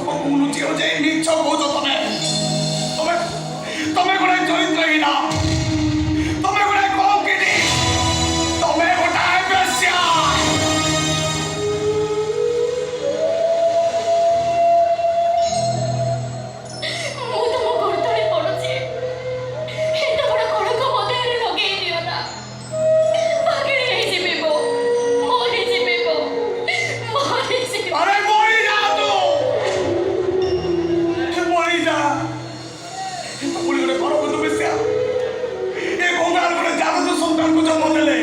ଲୁଚି ଯାଇ ମିଛ କହୁଛ ତମେ ତମେ ତମେ ଗୋଟେ ଚରିତ୍ରହୀନ ତମେ ଗୋଟେ କଳଙ୍କିନୀ ତମେ ଗୋଟାଏ ବେଶ୍ୟା। ମୁଁ ତମ ଗୋଡ଼ ତଳେ ପଡୁଛି, ଏତେ ବଡ଼ କଳଙ୍କ ମୋ ଦେହରେ ଲଗେଇ ଦିଅ ନା। ପାଗଳ ହେଇଯିବି ବୋଉ, ମରିଯିବି ବୋଉ, ମରିଯିବି। ଆରେ ମରିଯା ତୁ, ମରିଯା। ପୁଣି ଗୋଟେ ଘର ବଧୁ ବେଶ୍ୟା ଏ କଙ୍ଗାଳ ଗୋଟେ ଜାରଜ ସନ୍ତାନକୁ ଜନ୍ମ ଦେଲେ।